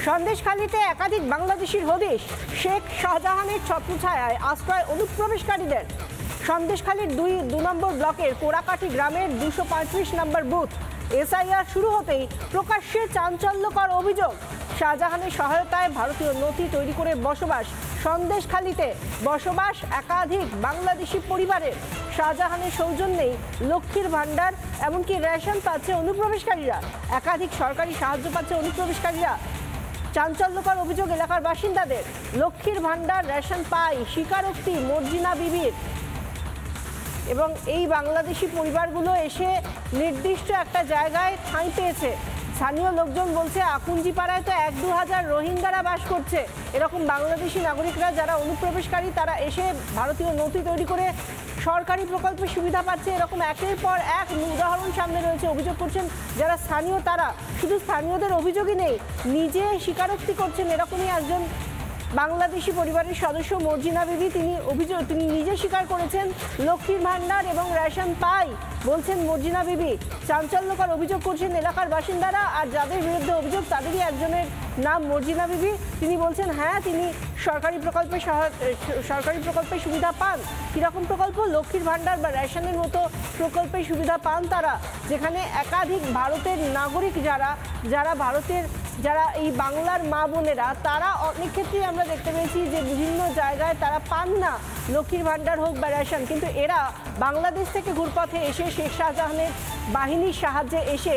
সন্দেশখালীতে একাধিক বাংলাদেশির হদিশ, শেখ শাহজাহানের ছত্রছায়ায় আশ্রয় অনুপ্রবেশকারীদের। সন্দেশখালীর দু নম্বর ব্লকের কোড়াকাঠি গ্রামের 235 নম্বর বুথ এসআইআর শুরু হতেই প্রকাশ্যে চাঞ্চল্যকর অভিযোগ। শাহজাহানের সহায়তায় ভারতীয় নথি তৈরি করে বসবাস। সন্দেশখালীতে বসবাস একাধিক বাংলাদেশি পরিবারের। শাহজাহানের সৌজন্যেই লক্ষ্মীর ভাণ্ডার, এমনকি রেশন পাচ্ছে অনুপ্রবেশকারীরা। একাধিক সরকারি সাহায্য পাচ্ছে অনুপ্রবেশকারীরা। চাঞ্চল্যকর অভিযোগ এলাকার বাসিন্দাদের। লক্ষ্মীর ভাণ্ডার, রেশন পাই স্বীকারোক্তি মর্জিনা বিবির। এবং এই বাংলাদেশি পরিবারগুলো এসে নির্দিষ্ট একটা জায়গায় ঠাঁই পেয়েছে। স্থানীয় লোকজন বলছে আকুঞ্জিপাড়ায় তো 1-2 হাজার রোহিঙ্গারা বাস করছে। এরকম বাংলাদেশি নাগরিকরা যারা অনুপ্রবেশকারী, তারা এসে ভারতীয় নথি তৈরি করে সরকারি প্রকল্পের সুবিধা পাচ্ছে। এরকম একের পর এক উদাহরণ সামনে রয়েছে। অভিযোগ করছেন যারা স্থানীয়, তারা শুধু স্থানীয়দের অভিযোগই নেই, নিজে স্বীকারোক্তি করছেন। এরকমই একজন বাংলাদেশি পরিবারের সদস্য মর্জিনা বিবি, তিনি নিজে স্বীকার করেছেন লক্ষ্মীর ভাণ্ডার এবং রেশন পাই। বলছেন মর্জিনা বিবি, চাঞ্চল্যকর অভিযোগ করছেন এলাকার বাসিন্দারা। আর যাদের বিরুদ্ধে অভিযোগ তাদেরই একজনের নাম মর্জিনা বিবি। তিনি বলছেন হ্যাঁ, তিনি সরকারি প্রকল্পের সুবিধা পান। কীরকম প্রকল্প? লক্ষ্মীর ভাণ্ডার বা রেশনের মতো প্রকল্পের সুবিধা পান তারা, যেখানে একাধিক ভারতের নাগরিক যারা এই বাংলার মা বোনেরা, তারা অনেক ক্ষেত্রেই আমরা দেখতে পেয়েছি যে বিভিন্ন জায়গায় তারা পান না লক্ষ্মীর ভাণ্ডার হোক বা রেশন। কিন্তু এরা বাংলাদেশ থেকে ঘুরপথে এসে শেখ শাহজাহানের বাহিনীর সাহায্যে এসে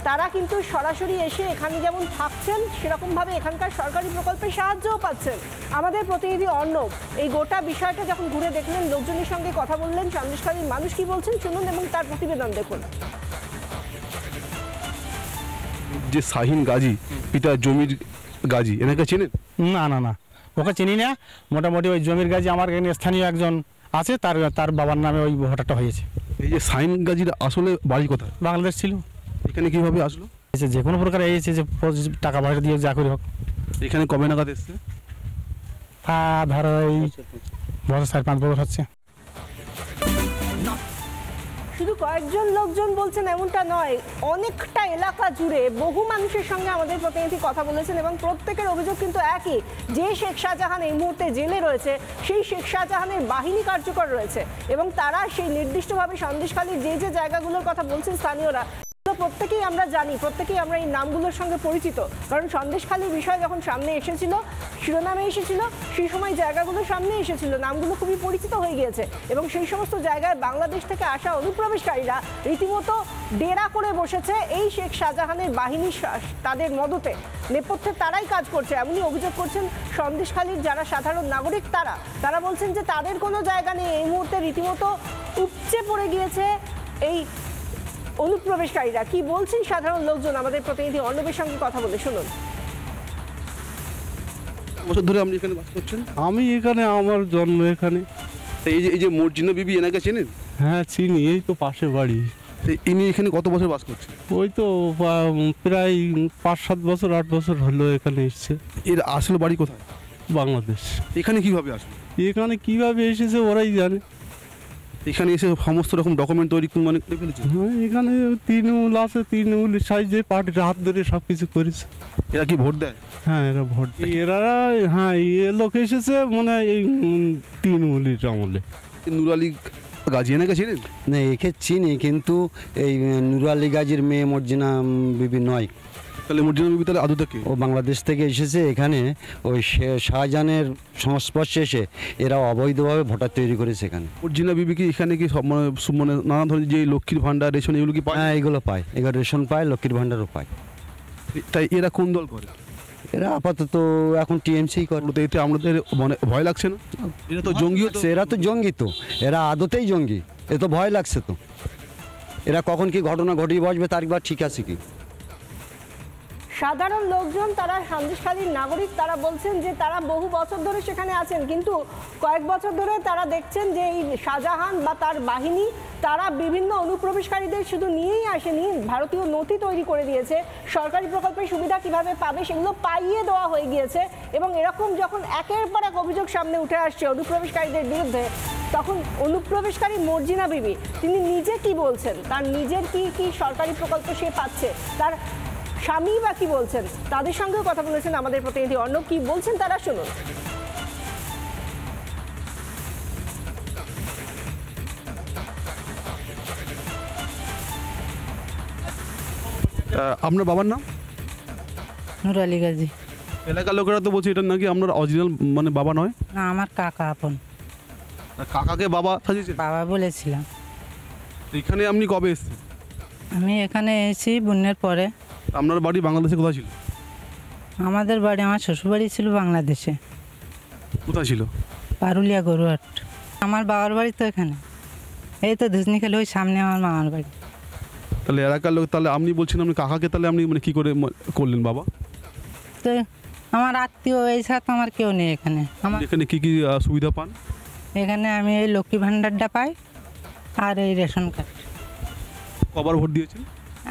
তারা কিন্তু সরাসরি এসে এখানে যেমন থাকছেন, সেরকমভাবে এখানকার সরকারি প্রকল্পের সাহায্যও পাচ্ছেন। আমাদের প্রতিনিধি অর্ণব এই গোটা বিষয়টা যখন ঘুরে দেখলেন, লোকজনের সঙ্গে কথা বললেন, সন্দেশখালীর মানুষ কি বলছেন শুনুন এবং তার প্রতিবেদন দেখুন। যে শাহিন গাজী, পিতা জমির গাজী, এনাকে চেনেন? না, ওকে চিনি না। মোটামুটি ওই জমির গাজী আমার এখানে স্থানীয় একজন আছে, তার বাবার নামে ওই ভোটারটা হয়েছে। এই যে শাহিন গাজীর আসলে বাড়ি কোথায়? বাংলাদেশ ছিল। এখানে কিভাবে আসলো? যে কোনো প্রকার এসেছে, যে টাকা পয়সা দিয়ে যা করে হোক। এখানে কবে নাগাদ এসছে? ধরো এই বছর 4-5 বছর হচ্ছে। শুধু কয়েকজন লোকজন বলছেন এমনটা নয়, অনেকটা এলাকা জুড়ে বহু মানুষের সঙ্গে আমাদের প্রতিনিধি কথা বলেছেন এবং প্রত্যেকের অভিযোগ কিন্তু একই, যে শেখ শাহজাহান এই মুহূর্তে জেলে রয়েছে, সেই শেখ শাহজাহানের বাহিনী কার্যকর রয়েছে এবং তারা সেই নির্দিষ্টভাবে সন্দেশখালীর যে জায়গাগুলোর কথা বলছেন স্থানীয়রা, প্রত্যেকেই আমরা জানি, প্রত্যেকেই আমরা এই নামগুলোর সঙ্গে পরিচিত। কারণ সন্দেশখালীর বিষয় যখন সামনে এসেছিল, শিরোনামে এসেছিল, সেই সময় জায়গাগুলো সামনে এসেছিল, নামগুলো খুবই পরিচিত হয়ে গিয়েছে এবং সেই সমস্ত জায়গায় বাংলাদেশ থেকে আসা অনুপ্রবেশকারীরা রীতিমতো ডেরা করে বসেছে এই শেখ শাহজাহানের বাহিনী, তাদের মদতে নেপথ্যে তারাই কাজ করছে। এমনই অভিযোগ করছেন সন্দেশখালীর যারা সাধারণ নাগরিক, তারা বলছেন যে তাদের কোনো জায়গা নেই, এই মুহূর্তে রীতিমতো উপচে পড়ে গিয়েছে এই অনুপ্রবেশকারীরা। কি বলছেন সাধারণ লোকজন, আমাদের প্রতিনিধি অর্ণবের সঙ্গে কথা বলে শুনুন। বছর ধরে আপনি এখানে বাস করছেন? আমি এখানে, আমার জন্ম এখানে। এই যে মর্জিনা বিবি, এনাকে চেনেন? হ্যাঁ চিনি, এই তো পাশে বাড়ি। ইনি এখানে কত বছর বাস করছেন? ওই তো প্রায় 5-7 বছর 8 বছর হলো এখানে এসছে। এর আসলে বাড়ি কোথায়? বাংলাদেশ। এখানে কিভাবে আসলো? এখানে কিভাবে এসেছে ওরাই জানে। এখানে এসে সমস্ত রকম ডকুমেন্ট তৈরি করে ফেলেছে। হ্যাঁ, এখানে তৃণমূল আছে, তৃণমূলের সাইজে পার্টির হাত ধরে সব কিছু করেছে। এরা কি ভোট দেয়? হ্যাঁ, এরা ভোট দেয়। এরা, হ্যাঁ, এ লোক এসেছে মনে হয় এই তৃণমূলের আমলে। নুর আলী গাজী, এনাকে চেনেন? না, একে চিনি, কিন্তু এই নুর আলী গাজীর মেয়ে মর্জিনা বিবি নয়। তাহলে মর্জিনা বিবি তাহলে আদৌ থেকে? ও বাংলাদেশ থেকে এসেছে এখানে, ওই শাহজাহানের সংস্পর্শে এসে এরা অবৈধভাবে ভোটার তৈরি করেছে এখানে। মর্জিনা বিবি কি এখানে কি সব মানে নানা ধরনের যে লক্ষ্মীর ভাণ্ডার, রেশন, এগুলো কি পায়? হ্যাঁ, এগুলো পায়, এগুলো রেশন পায়, লক্ষ্মীর ভাণ্ডারও পায়। তাই এরা কোন দল করে? এরা আপাতত এখন টিএমসি করে। এতে আমাদের মানে ভয় লাগছে না? এরা তো জঙ্গি। এরা তো জঙ্গি, তো এরা আদতেই জঙ্গি, এ তো ভয় লাগছে। তো এরা কখন কি ঘটনা ঘটিয়ে বসবে তার একবার ঠিক আছে কি? সাধারণ লোকজন, তারা সন্দেশখালীর নাগরিক, তারা বলছেন যে তারা বহু বছর ধরে সেখানে আছেন, কিন্তু কয়েক বছর ধরে তারা দেখছেন যে এই শাহজাহান বা তার বাহিনী, তারা বিভিন্ন অনুপ্রবেশকারীদের শুধু নিয়েই আসেনি, ভারতীয় নথি তৈরি করে দিয়েছে, সরকারি প্রকল্পের সুবিধা কিভাবে পাবে সেগুলো পাইয়ে দেওয়া হয়ে গিয়েছে। এবং এরকম যখন একের পর এক অভিযোগ সামনে উঠে আসছে অনুপ্রবেশকারীদের বিরুদ্ধে, তখন অনুপ্রবেশকারী মর্জিনা বিবি তিনি নিজে কি বলছেন, তার নিজের কি সরকারি প্রকল্প সে পাচ্ছে, তার স্বামী বা কি বলছেন, তাদের সঙ্গেও কথা বলেছেন আমাদের প্রতিনিধি অর্ণব। কি বলছেন তারা, শুনুন। আপনার বাবার নাম? নূর আলী গাজী। এলাকার লোকেরা তো বলছে এটা নাকি আপনার অরিজিনাল মানে বাবা নয়। না, আমার কাকা আপন। কাকাকে বাবা সাজিয়েছেন? বাবা বলেছিলাম। এখানে আপনি কবে এসেছেন? আমি এখানে এসেছি বন্যার পরে। আপনার বাড়ি বাংলাদেশে কোথায় ছিল? আমাদের বাড়ি, আমার শ্বশুরবাড়ি ছিল বাংলাদেশে, কোথায় ছিল? পারুলিয়া গরুহাট। আমার বাবার বাড়ি তো এখানে, এই তো ধুজনি খেলে ওই সামনে আমার মামার বাড়ি। তাহলে এলাকার লোক, তাহলে আপনি বলছেন আপনি কাকাকে তাহলে আপনি মানে কী করে করলেন বাবা? তো আমার আত্মীয় এই সাথে আমার কেউ নেই এখানে। আমার এখানে কী কী সুবিধা পান? এখানে আমি এই লক্ষ্মী ভাণ্ডারটা পাই আর এই রেশন কার্ড। কবার ভোট দিয়েছেন?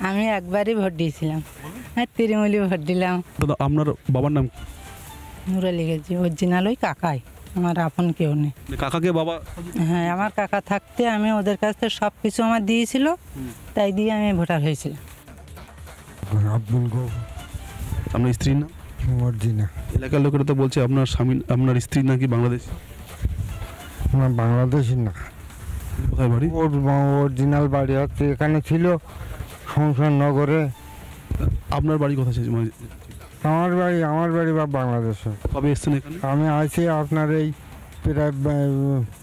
আমি একবারই ভোট দিয়েছিলাম, হ্যাঁ তৃণমূলই ভোট দিলাম। দাদা আপনার বাবার নাম কি? নূর আলী গাজী, অরিজিনাল ওই কাকাই, আমার আপন কেউ নেই। কাকাকে বাবা? হ্যাঁ, আমার কাকা থাকতে আমি ওদের কাছ থেকে সব কিছু আমার দিয়েছিল, তাই দিয়ে আমি ভোটার হয়েছিলাম। আব্দুল গো, আপনার স্ত্রীর নাম? মর্জিনা। এলাকার লোকেরা তো বলছে আপনার স্বামী, আপনার স্ত্রী নাকি বাংলাদেশ। না, বাংলাদেশি না। কোথায় বাড়ি? ওর অরিজিনাল বাড়ি হচ্ছে এখানে ছিল সংসার নগরে। আপনার বাড়ি কোথায় ছিল? মানে আমার বাড়ি বা বাংলাদেশে। কবে এসছেন এখানে? আমি আইছি আপনার এই প্রায়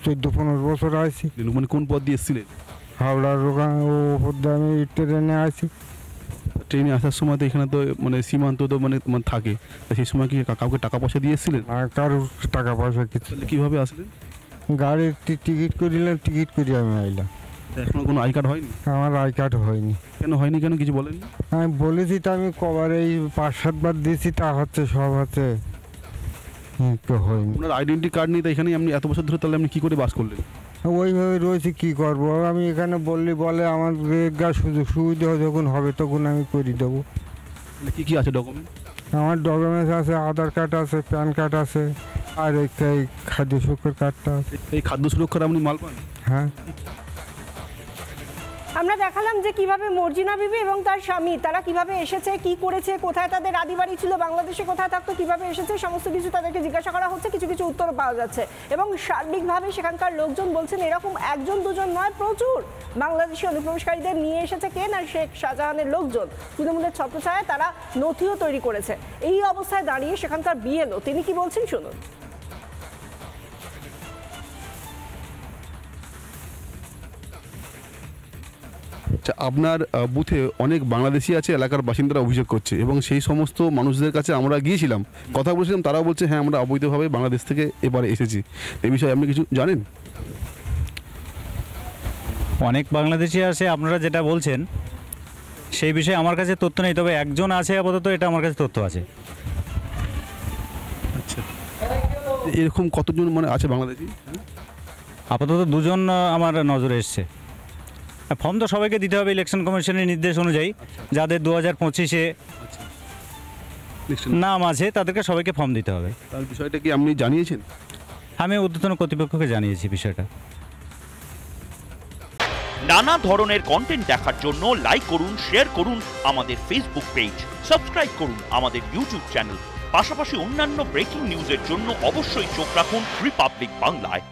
14-15 বছর আইছি। মানে কোন পথ দিয়ে এসেছিলেন? হাওড়ার ওখানে ওপর দিয়ে আমি ট্রেনে আইছি। ট্রেনে আসার সময় তো এখানে তো মানে সীমান্ত তো মানে থাকে, তা সেই সময় কি কাউকে টাকা পয়সা দিয়ে এসেছিলেন? আর কারোর টাকা পয়সা কিছু। তাহলে কীভাবে আসলেন? গাড়ির টিকিট করিলাম, টিকিট করে আমি আইলাম। এখনো কোনো আই কার্ড হয়নি? আমার আই কার্ড হয়নি। কেন হয়নি, কেন কিছু বলেননি? আমি বলেছি তো, আমি কবার এই 5-7 বার দিয়েছি, তা হচ্ছে সব হচ্ছে তো হয়নি। আপনার আইডেন্টি কার্ড নেই, তাই এখানে আপনি এত বছর ধরে তাহলে আপনি কী করে বাস করলেন? ওইভাবে রয়েছে, কি করব আমি এখানে বলে আমার সুযোগ সুবিধা যখন হবে তখন আমি করে দেবো। মানে কী কী আছে ডকুমেন্ট? আমার ডকুমেন্টস আছে, আধার কার্ড আছে, প্যান কার্ড আছে, আর এই খাদ্য সুরক্ষার কার্ডটা আছে। এই খাদ্য সুরক্ষার আপনি মাল পান? হ্যাঁ। আমরা দেখালাম যে কিভাবে মর্জিনা বিবি এবং তার স্বামী তারা কিভাবে এসেছে, কি করেছে, কোথায় তাদের আদি বাড়ি ছিল, বাংলাদেশে কোথায় থাকতো, কিভাবে এসেছে, সমস্ত কিছু তাদেরকে জিজ্ঞাসা করা হচ্ছে। কিছু কিছু উত্তর পাওয়া যাচ্ছে এবং সার্বিকভাবে সেখানকার লোকজন বলছেন এরকম একজন দুজন নয়, প্রচুর বাংলাদেশি অনুপ্রবেশকারীদের নিয়ে এসেছে কে না শেখ শাহজাহানের লোকজন। তৃণমূলের ছত্রছায়ায় তারা নথিও তৈরি করেছে। এই অবস্থায় দাঁড়িয়ে সেখানকার বিএলও তিনি কি বলছেন শুনুন। আচ্ছা, আপনার বুথে অনেক বাংলাদেশি আছে, এলাকার বাসিন্দারা অভিযোগ করছে এবং সেই সমস্ত মানুষদের কাছে আমরা গিয়েছিলাম, কথা বলছিলাম, তারাও বলছে হ্যাঁ আমরা অবৈধভাবে বাংলাদেশ থেকে এবারে এসেছি। এই বিষয়ে আপনি কিছু জানেন? অনেক বাংলাদেশি আছে, আপনারা যেটা বলছেন সেই বিষয়ে আমার কাছে তথ্য নেই, তবে একজন আছে আপাতত, এটা আমার কাছে তথ্য আছে। আচ্ছা, এরকম কতজন মানে আছে বাংলাদেশি? আপাতত দুজন আমার নজরে এসছে। ফর্ম তো সবাইকে দিতে হবে ইলেকশন কমিশনের নির্দেশ অনুযায়ী, যাদের 2025-এ নাম আছে তাদেরকে সবাইকে ফর্ম দিতে হবে। তার বিষয়টা কি আপনি জানিয়েছেন? আমি ঊর্ধ্বতন কর্তৃপক্ষকে জানিয়েছি বিষয়টা। নানা ধরনের কন্টেন্ট দেখার জন্য লাইক করুন, শেয়ার করুন আমাদের ফেসবুক পেজ, সাবস্ক্রাইব করুন আমাদের ইউটিউব চ্যানেল। পাশাপাশি অন্যান্য ব্রেকিং নিউজের জন্য অবশ্যই চোখ রাখুন রিপাবলিক বাংলায়।